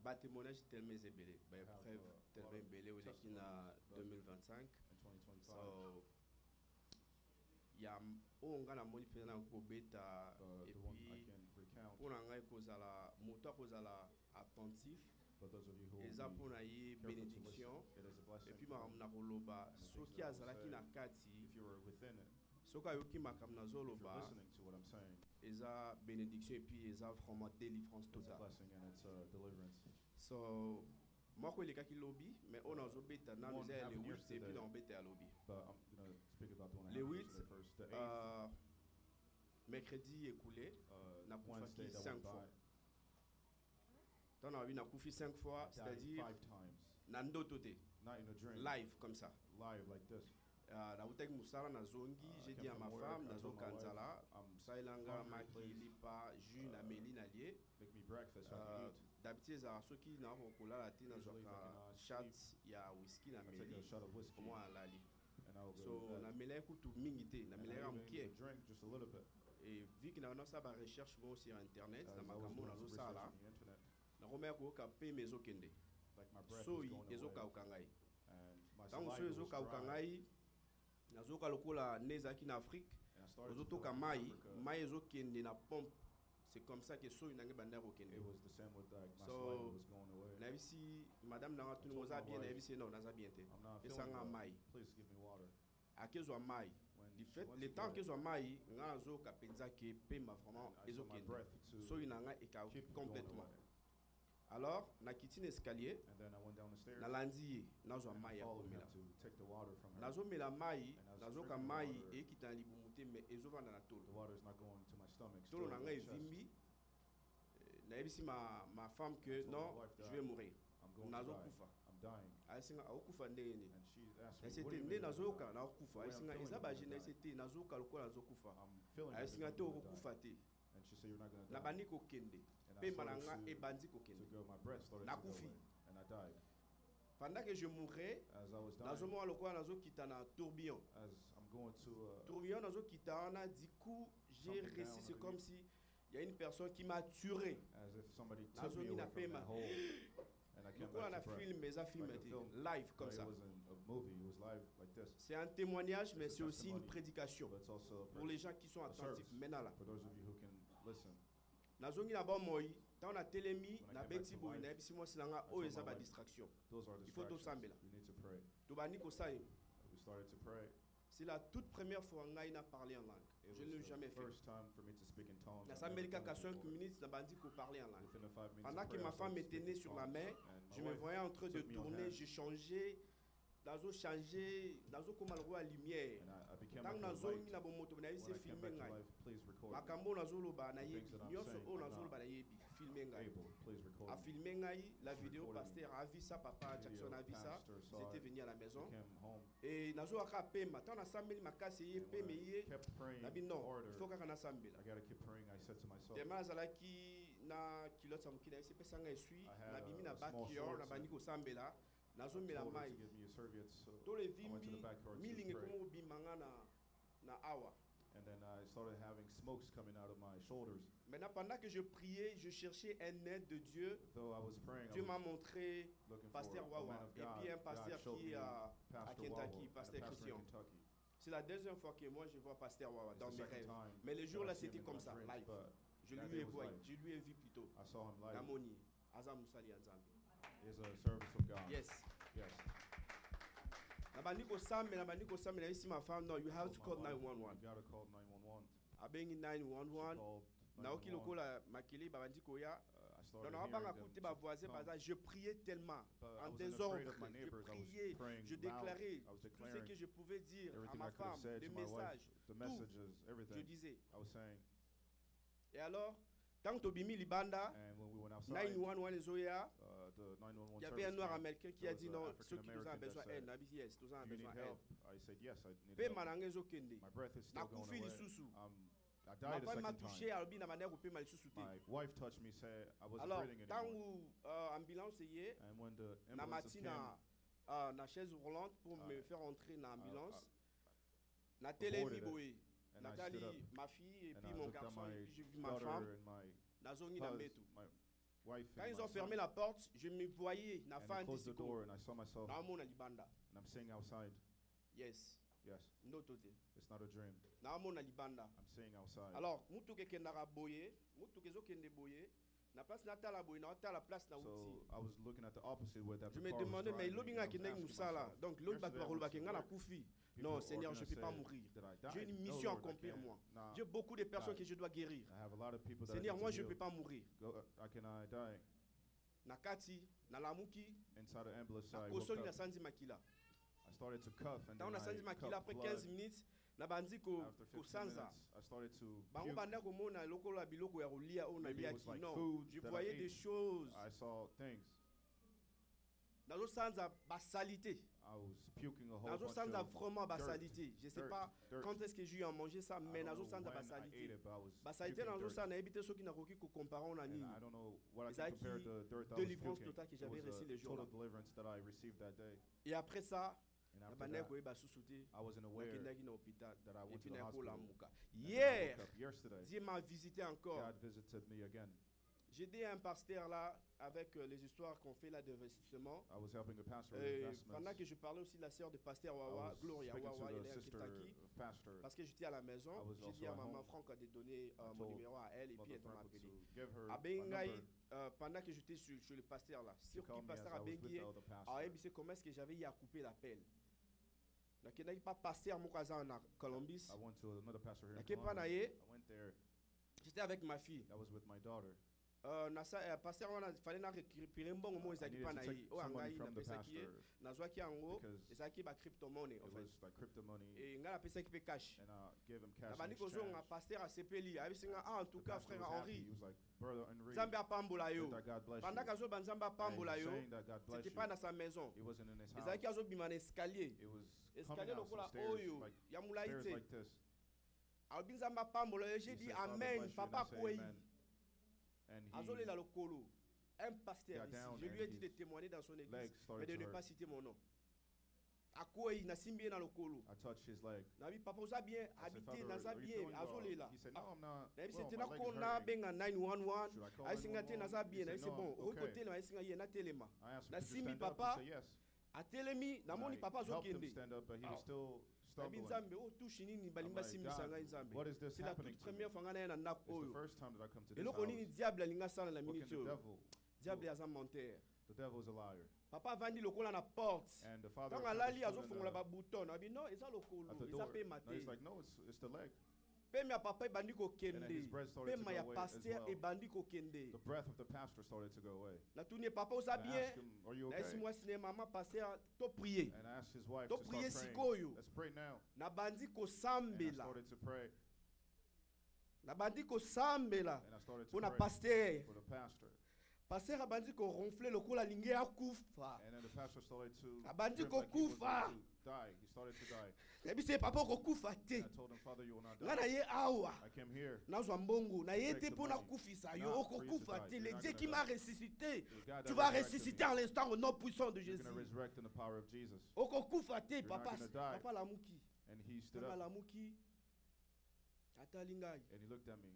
Bah, témoignage tellement ébélé. Bah, have preuve a lot tellement of ébélé où il est testimonies, en but 2025. in 2025, So, il y a on a moni pena ko beta et the one I puis can recount, pour ngai kozala moto kozala attentif but those of you who will eza be pour na ye careful to bénédiction listen, it is a blessing et puis for makambo me. na koloba And the things soki that I will azalaki na say, kati if you were within it, soki ayoki makambo if you're nazoloba listening to what I'm saying, eza bénédiction et puis eza vraiment délivrance it's a totale. blessing and it's a deliverance. So moko elekaki lobby mais on azobeta na One eza le happened 8 et yesterday. puis na obeta ya lobby. But I'm going to speak about the one I Le had 8 yesterday first. The 8th, mercredi écoulé na Wednesday kufaki that 5 went fois. by, Tant na na kufi 5 fois, I died c'est-à-dire 5 times. na ndoto te, Not in a dream. live comme ça. Live like this. Na utaki musala na zongi, j'ai I dit à came ma from femme, work, I na zo told my wife, kanzala, I'm sailanga hungry, maki please. lipa, jus na meli na lié. Make me breakfast so I can eat. D'habitude za soki na kokola te na Usually if I zoka cannot shot ya whisky na I take meli. a shot of whiskey Comment alali. and I will go So to na bed. meli kutu mingi te, na And meli I ra even mkie. drink just a little bit. Et vu que na ça ba recherche bon sur internet, As na I was makambo doing na some zo research sala, on the internet, na komaya ko ka pe mezo kende. like my breath So was going ezo away ka ukangai. and my Tango so saliva ezo was ka dry. ukangai, nazoka lokola nezaki na Afrique. And I started to Ozotoka feel mai, like Africa, mai ezokende na pompe. C'est comme ça que so inange banda kokende. it was the same with like my So, saliva was going away. na bisi madame nanga tunu I told moza my bien na wife, bisi non naza bien te. I'm not Esa feeling nga well. mai. Please give me water. Akezwa mai. When Du she fait went le to temps get que zo mai, nga zo ka penza ke pe ma vraiment And I saw my ezokende. breath to So inanga eka keep going complètement. away. Alors, na kitine escalier, And then I went down the stairs na landi nazwa and mai I ya followed her komela. to take the water from her. Nazomela mai, And I was nazoka drinking the mai water. ekita libumu te mais ezovanda na The tolo. water is not going to my stomach. it's Tolo still in nanga my chest. evimbi. Naebisi ma femme I que told my non, wife je that vais mourir. I'm going to Nazo die. kufa. I'm dying. Asinga akufa ndeni. And she asked Na me, what c'était do you nde mean? nazoka na kufa. The way I'm Asinga feeling, eza I'm ba gonna jeunesse die. te nazoka lokola nazokufa. I'm feeling Asinga like te I'm gonna okufa die. te. And she said, you're not going to Na die. bandi kokende. And I Pe started malanga ebandi to kokende. go. My breath started Na to go kufi. away. And I died. Pendant que je mourais, As I was dying, nazomona lokola nazokita na tourbillon. as I'm going to Tourbillon nazokita wana, du coup, j'ai Something réussi, down c'est underneath. comme si il y a une personne qui m'a tué. as if somebody took Nazo me away mina from pema. that hole. And I came Lokola na back to breath. film, eza film Like a était film. live comme But ça. it wasn't a movie, it was live like this. C'est un témoignage, mais It's a c'est aussi une testimony, prédication. But it's also a Pour les gens qui sont a attentifs, service maintenant là. for those of you who can listen. Nazongi na ba moi, tant na telemi, When I na came back beti to boy, life, na ebisi mo silanga I o told eza my ba wife, distraction. Those are Il faut tout distractions. sambela. We need to pray. To bani ko sai. We started to pray. C'est la toute première fois ngai na parler en langue. It Je was ne l'ai the jamais fait. first time for me to speak in tongues. Na I've sambeli never done kaka it 5 before. minutes na bandi ko parler en langue. Within the 5 minutes Pendant of que prayer, ma I started femme me speaking tenait in sur la tongues. main, And my je me wife voyais en train de took me on tourner, hand, je changeais, nazo changer, nazo comme la lumière. and I became Tant like a nazo light. ngi na bomoto na When yisi I came filmer back to ngai. life, please record me. Makambo nazoloba na The yebi, things that I'm nyonso saying, o I'm nazoloba not na yebi, filmer ngai. able. Please record A me. filmer ngai, la vidéo, recorded pasteur a vu ça, papa Video, Jackson a vu ça, pastor ils saw étaient it. venus à la I maison. came home. Et nazo aka pema, tant na sambeli makasi ye And when peme I ye, kept praying na bi non, harder, il faut kaka na sambela. I gotta keep praying. I said to myself, Tema azalaki na kilote sa mokili ayesi pesa ngai esui, I had na bimi a na small backyard, na shorts bandi and kosambela, I nazomela told her mai. to give me a serviette, so To le I went to the vimbi, backyard to milingi pray. komo bimanga na awa. And then I started having smokes coming out of my shoulders. Maintenant, pendant que je priais, je cherchais un aide de Dieu. Though I was praying, Dieu I m'a was montré looking Pasteur for a man Wawa of et puis un God. pasteur God showed qui est me à Pastor Kentucky, Wawa and a pasteur pastor in Christian. Kentucky. C'est la deuxième fois que moi je vois Pasteur Wawa It's dans the mes second rêves. time Mais le jour that là I've seen c'était him in comme my ça, dreams, live. but Je that lui day ai was vu, live. je lui ai vu plutôt. I saw him live. Namoni, Aza Musali Nzambe. Is a service of God. Yes. Yes. Nabandi ko sambe, na isi ma femme, no, you have to So call my wife, 911. You gotta call 911. Abengi She 911. called Na oki 911. lokola makili babandi koya. I started Non, hearing non, them écouter ma voisine, come. je priais tellement, But I en was désordre, afraid of my je neighbors. I was priais, praying je loud. déclarais I was tout ce declaring que je pouvais dire à everything ma I could have femme, said des to my messages, wife, the tout, messages, je everything. disais. I was saying, Et alors, tant que Bimi Libanda, and when we went outside, 911 Zoya, the 911 il y avait un service noir came. américain qui There a was dit an non, African ceux qui nous ont American that besoin said, d'aide, yes, nous avons "Do you besoin need d'aide. help?" I said, "Yes, I need Pe help." manange zokende. My breath is Na still going kufi away. lisusu. I Ma died a femme m'a second touché, time. alors na manière couper mal lisusu te. My wife touched me, said I wasn't Alors, breathing tant anymore. où ambulance est, And when the na ambulances came, matina na chaise roulante pour me faire entrer dans l'ambulance. Na avoided télé it, boy. and I Nathalie, stood up, ma fille et and puis I mon looked at garçon et my puis j'ai vu ma daughter femme. and my Nazongi na hus- metu. my wife Quand and ils my ont fermé son. la porte, je me voyais na And they fandi closed the siko. door, and I saw myself, Na mona libanda. and I'm sitting outside. Yes. Yes, Ndotote. it's not a dream. Na mona libanda. I'm sitting outside. Alors, mutu ke kendara boye, mutu kezo kende boye, na place na tala boye, na tala place na So uti. I was looking at the opposite way that Je the me car was demandais, mais driving, lobi and nga I was kende asking musala. myself, Donc, l'autre yesterday I bakolo went to bakenga na work. kufi. People Non, are Seigneur, gonna je ne peux pas say mourir. that I J'ai died. une No, mission à Lord, I accomplir, can't. moi. Nah, J'ai beaucoup de personnes die. que je dois guérir. I have a lot of people that Seigneur, I moi, need je to ne peux heal. pas mourir. How can I die? Nakati, na lamuki, Inside the ambulance, na I woke kosoli na up. sanzi makila. I started to cough, and Tant then na sanzi I makila, coughed après blood. 15 minutes, na bandi ko After 15 sanza. minutes, I started to Bango puke. banda komona lokolo ya biloko ya kolia o na Maybe it liaki. was like Non, food je that I voyais ate. des choses. I saw things. Nazo sanza basalite. I was puking a whole Nazo bunch sanza of vraiment dirt, basalite. Je sais dirt, pas dirt. quand est-ce que j'ai eu à manger ça, I mais don't nazo know sanza when I ate basalite. it, but I was Basalite puking nazo dirt. sanza ebite soki nakoki ko comparer on And nini. I don't know what I Ezaki can compare the dirt that I was délivrance puking. totale que It j'avais was reçu les a jours total là. deliverance that I received that day. Et après ça, And na after banda that, koyeba susuti. I wasn't aware Nakendaki na hôpital. that I Et went puis to the na hospital. kolamuka. And then I Hier, woke up yesterday. Dieu m'a visité encore. God visited me again. J'ai aidé un pasteur là avec les histoires qu'on fait là d'investissement. I was helping a pastor with investments. Pendant que je parlais aussi de la sœur de pasteur I Wawa, was Gloria speaking Wawa, to elle the est à sister Kentucky. of pastor. Parce que j'étais à la maison, I was j'ai dit à also at maman home. Franck de donner mon told numéro à elle et puis Mother elle m'a Frank appelé. to give her À a Bengaï, number. pendant que j'étais sur le pasteur là, She sur qui called me as pasteur I à was with Benguier, the other à pastor. ABC, comment est-ce que j'avais eu à couper l'appel. Donc il n'y a pas pasteur mon cousin en Columbus. I went to another pastor here in Donc pas Columbus. naïe, I went there. j'étais avec ma fille. I was with my daughter. Pasteur on a fallait na récupérer un bon moment I ezaki needed pas to naïe. take O some money angai from na the pesa ki pastor nazwaki yango because ezaki ba crypto money en it fait. was like crypto money, Et nga na pesaki pe cash. and I gave him cash Na in bandi exchange. kozonga pasteur a sepeli abisinga en tout The cas pastor frère was happy. Henri. He was like, Brother Henry, Nzambe apambola yo. that God bless Pendant you. kazo banzamba And apambola he's yo, saying that God bless c'était you. pas dans sa maison. It wasn't in his house. Ezaki azobima na escalier. It was coming Escalier out some lokola stairs, oyo like ya mulai stairs te. like this. Alobi nzambe apambola yo, j'ai He dit said, Father amen, bless you, papa and I say kwei. amen. And Azolela lokolo. Un pasteur got ici, down je lui ai and dit de témoigner dans son his église, legs mais started de to ne hurt. pas citer mon nom. Akwei na simbi na lokolo. I touched his leg. Nabi papa oza bien I said, habité Father, naza are you bien feeling well? azolela. He said, no, I'm not. Nabi Well, c'était my na leg is kona hurting. benga 911. Should I call Aisinga te 911? naza He bien, said, na c'est no, bon. I'm okay. Okote na aisinga ye na telema. I asked Na him, could you simbi stand up? papa. He said, yes. Atelemi And namoni I papa helped him azokende. stand up, but he was Ah. still Nabi stumbling. nzambe o touche nini I'm balimba like, simbisa God, ngai nzambe. what is this C'est la happening toute to me? première fois nga na ye na ndako It's the oyo. first time that I come to this Eloko nini house. diable alinga sala na What minute can the oyo. devil Diable do? aza menteur. The devil is a liar. Papa avandi lokola na porte. And the father Ntango comes alali stood in azofungola the- ba bouton. Abi non, eza lokolo, at the eza door. pema No, he's te. like, no, it's the leg. Pema ya papa ebandi And then kokende. his breath started to Pema go ya away as pasteur well. ebandi kokende. The breath of the pastor started to go away. Natuni papa oza I bien. asked him, are you Na okay? esi mwasi ne mama pasteur to prier. And I asked his wife To to prier start sikoyo. praying. Let's pray now. Na bandi And I kosambela. started to pray. Na bandi kosambela. And I started to Pona pray pasteur. for the pastor. Pasteur abandi ko ronfler lokola linge akufa. And then the pastor started to Abandi trip like he was kokufa. going to die. He started to die. Ebi se papa okokufa te. And I told him, Father, you will not Nga na die. ye awa. I came here. Nazwa mbongo na ye Take te the mpona money. kufisa Not yo for you to okokufa die. te You're le not Dieu gonna qui m'a die. ressuscité The God tu that vas resurrected ressusciter me, à l'instant au nom puissant de you're Jésus going to resurrect in the power of Jesus. okokufa te You're not papa gonna die. papa lamuki And he stood papa up lamuki atali ngai and he looked at me.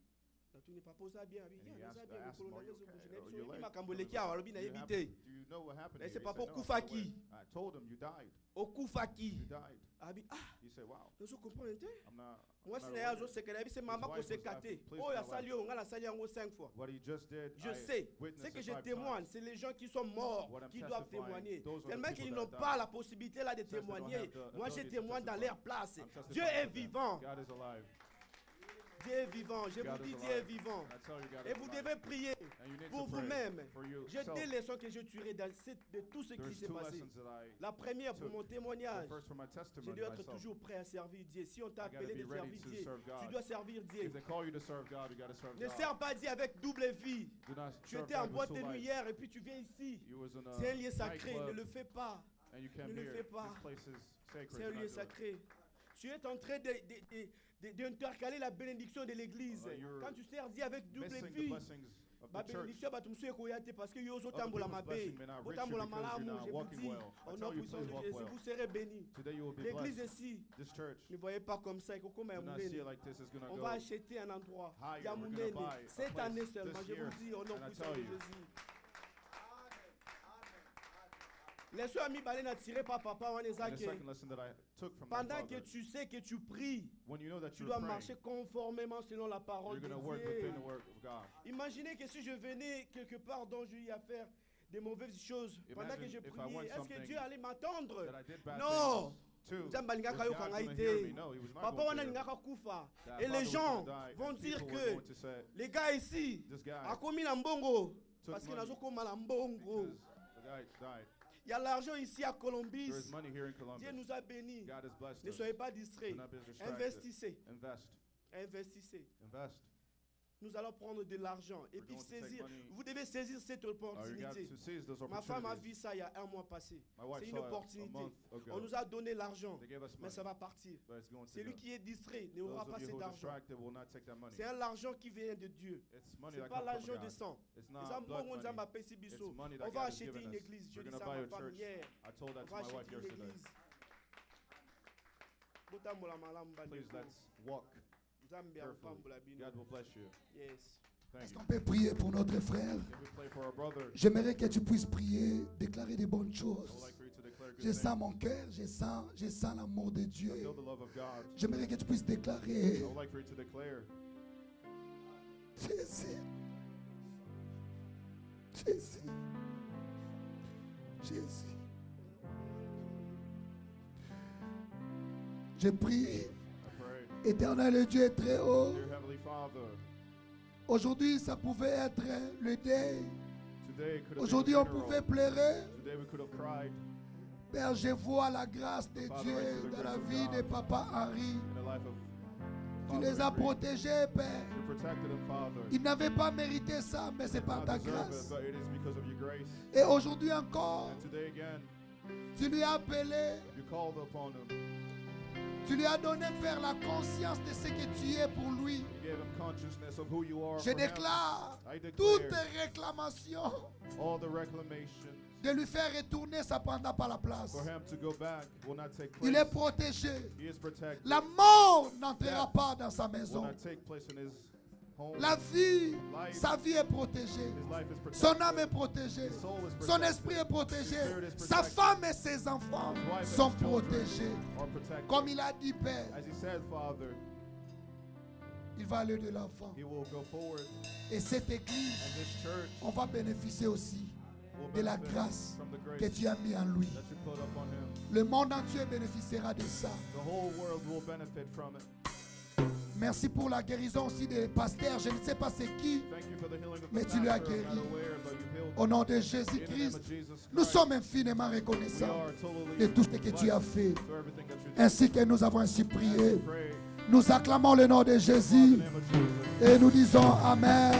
natuni papa oza bien abi And ya he naza asked, bien I asked him, lokolo are na you yesu okay? bushi na Are biso your oyebi legs makambo feeling eleki awa well? alobi Do you nayebi have- te Do you know what happened Mais here? c'est He papa said, no, I'm okufaki. not aware. I told him you died. okufaki You died. abi ah He said, wow. nazo comprendre te I'm not mwasi not na ye aware. azosekela yebi se mama wife was koseka laughing. te Please oyo don't asali oyo nga nasali yango 5 fois What he just did, je I sais, witnessed ce que it je 5 témoigne, times. c'est les gens qui sont morts What I'm qui doivent testifying, témoigner. those are the Tellement people qu'ils that n'ont died. pas la possibilité là de Since they don't témoigner. have the Moi, je ability to témoigne dans testify. leur place. I'm testifying Dieu est for them. vivant. God is alive. Dieu est vivant. Je God vous is dis, alive. Dieu est vivant. And I tell you, God Et is vous alive. devez prier And you need pour to pray vous-même. for J'ai yourself. deux leçons que je tuerai de tout ce qui There's s'est two passé. lessons that I La première, pour took. mon The témoignage, first for my je testimony dois être myself. toujours prêt à servir Dieu. Si on t'a I gotta appelé be de ready servir to Dieu, serve God. tu dois servir Dieu. If they call you to serve God, you got to serve Ne God. sers pas Dieu avec double vie. Do not Tu serve étais en God with boîte two de nuit lives. hier et puis tu viens ici. You was in a C'est un lieu sacré, ne nightclub le fais pas. and you came ne le here. fais pas. This place is sacred. C'est un Do not lieu do it. sacré. Tu es en train d'intercaler la bénédiction de l'église. You're Quand tu sers Dieu avec double Missing the vie, blessings of the church. babénédiction bato mosusu ekoya te parce que yo Other ozotambola people's mabe blessing may not reach you botambola because you're malamu. not Je vous walking dis well. I au tell nom you, puissant please de walk Jésus, well. vous serez bénis. Today you will be L'église blessed. ici, This church, ne voyez pas comme ça, ekokoma ya do not see monene. it like this. It's going to On go va acheter un endroit. higher. Il y a We're gonna monene. buy a Cette place année this seulement, je year. vous dis au nom And I puissant tell de you, Jésus. Les soeurs ami balé n'a tiré par papa and the Wanezake. second lesson that I took from my Pendant que father, tu sais que tu pries, when you know that tu you're dois praying, marcher conformément selon la you're parole de going to work Dieu. within the work of God. Imaginez que si je venais quelque part dont j'ai eu à faire des mauvaises choses, pendant que je Imagine if I priais, want est-ce que something Dieu allait m'attendre? That I did bad Non! things too. Nzambe alingaka Was yoka God ngai going to hear te. me? No, he was not Papa going wana to hear me. alingaka kufa. That Et father les was gens gonna die, vont and dire people were que going to say, les gars ici, this guy akomi na mbongo, took parce que money nazokoma na mbongo. because the guy died. Il y a l'argent ici à Colombie. There is money here in Dieu Columbus. nous a bénis. God has blessed Ne us. soyez pas distraits. Do not be distracted. Investissez. Invest. Investissez. Invest. Nous allons prendre de l'argent et We're puis going to take saisir. money. Vous devez saisir cette You got opportunité. to seize those Ma femme a vu opportunities. ça il y a un mois passé. My wife C'est une saw it a opportunité. month On ago. nous a donné l'argent, They gave us mais money, ça va partir. but it's going to Celui go. qui est distrait ne Those aura of pas you cet who are argent. distracted will not take that money. C'est un argent qui vient de Dieu. It's money C'est that pas comes from l'argent de God. sang. It's Les not blood ambons nous money. a payé biso. It's money On that va God has acheter given une us. église. Je We're dis going ça to à buy ma a femme church. hier. I told On that to va my wife acheter une yesterday. église. Botambola malamu Please, bandeko. let's walk Nzambe carefully. apambola bino. God will bless you. Yes. Thank Est-ce you. qu'on peut prier pour notre frère? Can we pray for our brother? J'aimerais que tu puisses prier, déclarer des bonnes I would choses. like for you to declare good Je things. sens mon cœur, je sens l'amour de I Dieu. feel the love of God. J'aimerais que tu puisses I déclarer, would like for you to declare, Jésus, Jésus, Jésus. Je prie, I pray, éternel Dieu très haut. dear Heavenly Father, Aujourd'hui, ça pouvait être le deuil. today could have Aujourd'hui, been on a funeral. pouvait pleurer. Today we could have cried Père, je vois la grâce de Dieu dans la vie de Papa Henri. in the life of Tu Father les as Henry. protégés, Père. You protected him, Father. Ils n'avaient pas mérité ça, mais c'est par Not ta deserve it, grâce. but it is because of your grace. Et aujourd'hui encore, And today again, tu lui as appelé, you called upon him. tu lui as donné, Père, la conscience de ce que tu es pour lui. You gave him consciousness of who you are. Je for him. déclare I toutes declare réclamations all the reclamations de lui faire retourner, ça ne prendra pas la place. for him to go back will not take Il place. est protégé. He is protected. La mort n'entrera pas dans sa Will maison. not take place in his home. La vie, Life. sa vie est protégée. His life is protected. Son âme est protégée. His soul is Son protected. esprit est protégé. His spirit is Sa protected. femme et ses enfants His wife and sont his children protégés. are protected. Comme il a dit, Père, As he said, Father, il va aller de l'avant. he will go forward, Et cette église, and this church on va bénéficier aussi will de la benefit grâce from the que grace tu as mis en lui. that you put upon him. Le monde entier bénéficiera de ça. The whole world will benefit from it. Merci pour la guérison aussi des pasteurs. Je ne sais pas c'est qui. Thank you for the healing of Mais the tu l'as pastor. I'm guéri. not aware, but you healed Au nom de in the name Jésus-Christ, of Jesus nous Christ. sommes infiniment We reconnaissants are totally de tout ce que tu as blessed fait. for everything that you did. Ainsi que nous avons ainsi As we prié. pray Nous acclamons le nom de in the Jésus name of Jesus. et nous disons Amen.